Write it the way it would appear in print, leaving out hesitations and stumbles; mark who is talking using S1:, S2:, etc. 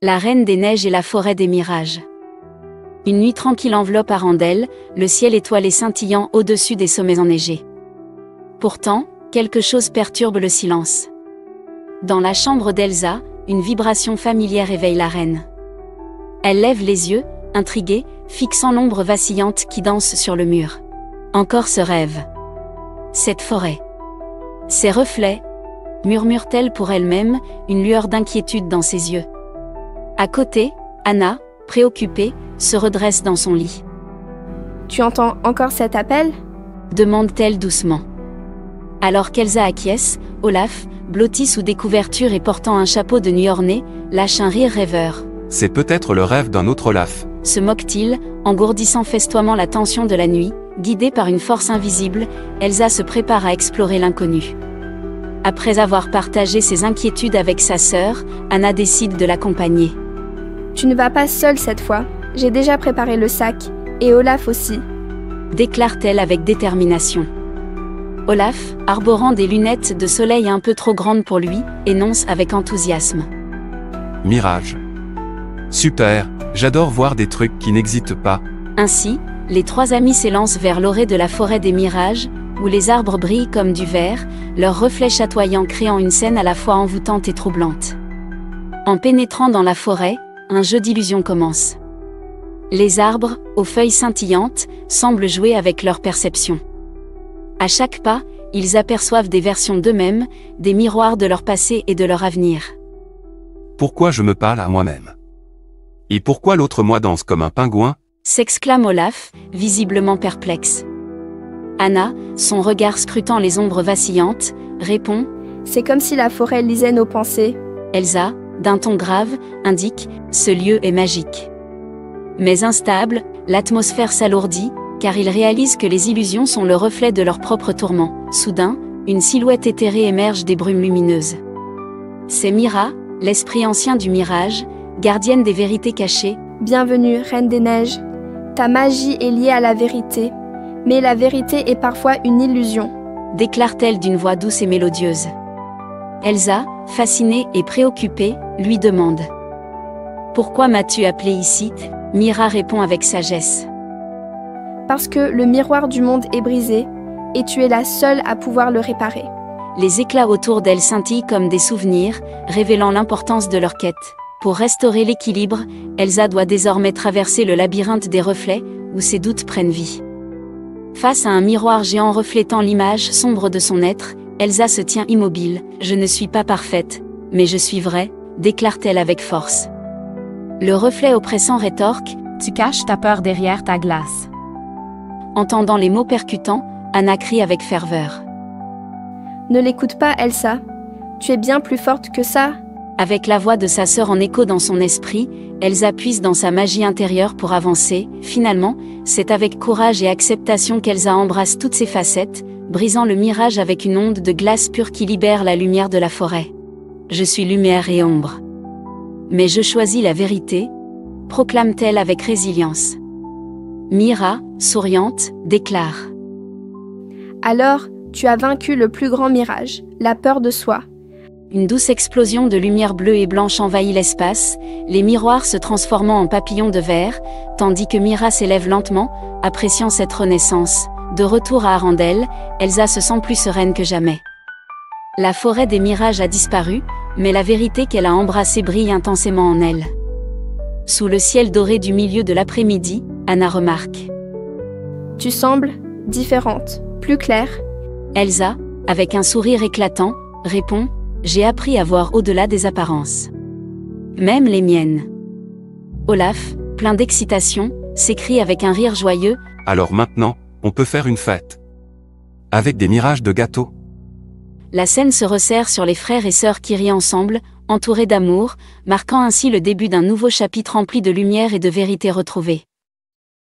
S1: La Reine des Neiges et la forêt des mirages. Une nuit tranquille enveloppe Arendelle, le ciel étoilé scintillant au-dessus des sommets enneigés. Pourtant, quelque chose perturbe le silence. Dans la chambre d'Elsa, une vibration familière éveille la reine. Elle lève les yeux, intriguée, fixant l'ombre vacillante qui danse sur le mur. Encore ce rêve. Cette forêt. Ces reflets, murmure-t-elle pour elle-même, une lueur d'inquiétude dans ses yeux. À côté, Anna, préoccupée, se redresse dans son lit.
S2: « Tu entends encore cet appel ?»
S1: demande-t-elle doucement. Alors qu'Elsa acquiesce, Olaf, blotti sous des couvertures et portant un chapeau de nuit orné, lâche un rire rêveur.
S3: « C'est peut-être le rêve d'un autre Olaf. »
S1: se moque-t-il, engourdissant festoiement la tension de la nuit. Guidée par une force invisible, Elsa se prépare à explorer l'inconnu. Après avoir partagé ses inquiétudes avec sa sœur, Anna décide de l'accompagner.
S2: « Tu ne vas pas seule cette fois, j'ai déjà préparé le sac, et Olaf aussi. »
S1: déclare-t-elle avec détermination. Olaf, arborant des lunettes de soleil un peu trop grandes pour lui, énonce avec enthousiasme.
S3: « Mirage. Super, j'adore voir des trucs qui n'existent pas. »
S1: Ainsi, les trois amis s'élancent vers l'orée de la forêt des mirages, où les arbres brillent comme du verre, leurs reflets chatoyants créant une scène à la fois envoûtante et troublante. En pénétrant dans la forêt, un jeu d'illusions commence. Les arbres, aux feuilles scintillantes, semblent jouer avec leur perception. À chaque pas, ils aperçoivent des versions d'eux-mêmes, des miroirs de leur passé et de leur avenir.
S3: Pourquoi je me parle à moi-même? Et pourquoi l'autre moi danse comme un pingouin?
S1: S'exclame Olaf, visiblement perplexe. Anna, son regard scrutant les ombres vacillantes, répond
S2: « C'est comme si la forêt lisait nos pensées. »
S1: Elsa, d'un ton grave, indique « Ce lieu est magique. » Mais instable, l'atmosphère s'alourdit, car ils réalisent que les illusions sont le reflet de leurs propres tourments. Soudain, une silhouette éthérée émerge des brumes lumineuses. C'est Mira, l'esprit ancien du mirage, gardienne des vérités cachées.
S2: « Bienvenue, Reine des Neiges. Ta magie est liée à la vérité, mais la vérité est parfois une illusion. »
S1: déclare-t-elle d'une voix douce et mélodieuse. Elsa, fascinée et préoccupée, lui demande « Pourquoi m'as-tu appelée ici ?» Mira répond avec sagesse.
S2: « Parce que le miroir du monde est brisé, et tu es la seule à pouvoir le réparer. »
S1: Les éclats autour d'elle scintillent comme des souvenirs, révélant l'importance de leur quête. Pour restaurer l'équilibre, Elsa doit désormais traverser le labyrinthe des reflets, où ses doutes prennent vie. Face à un miroir géant reflétant l'image sombre de son être, Elsa se tient immobile. « Je ne suis pas parfaite, mais je suis vraie », déclare-t-elle avec force. Le reflet oppressant rétorque « Tu caches ta peur derrière ta glace. » Entendant les mots percutants, Anna crie avec ferveur.
S2: « Ne l'écoute pas, Elsa. Tu es bien plus forte que ça. »
S1: Avec la voix de sa sœur en écho dans son esprit, Elsa puise dans sa magie intérieure pour avancer. Finalement, c'est avec courage et acceptation qu'Elsa embrasse toutes ses facettes, brisant le mirage avec une onde de glace pure qui libère la lumière de la forêt. « Je suis lumière et ombre. Mais je choisis la vérité », proclame-t-elle avec résilience. Mira, souriante, déclare.
S2: « Alors, tu as vaincu le plus grand mirage, la peur de soi. »
S1: Une douce explosion de lumière bleue et blanche envahit l'espace, les miroirs se transformant en papillons de verre, tandis que Mira s'élève lentement, appréciant cette renaissance. De retour à Arendelle, Elsa se sent plus sereine que jamais. La forêt des mirages a disparu, mais la vérité qu'elle a embrassée brille intensément en elle. Sous le ciel doré du milieu de l'après-midi, Anna remarque.
S2: « Tu sembles différente, plus claire. »
S1: Elsa, avec un sourire éclatant, répond. J'ai appris à voir au-delà des apparences. Même les miennes. Olaf, plein d'excitation, s'écrie avec un rire joyeux.
S3: Alors maintenant, on peut faire une fête. Avec des mirages de gâteaux.
S1: La scène se resserre sur les frères et sœurs qui rient ensemble, entourés d'amour, marquant ainsi le début d'un nouveau chapitre rempli de lumière et de vérité retrouvée.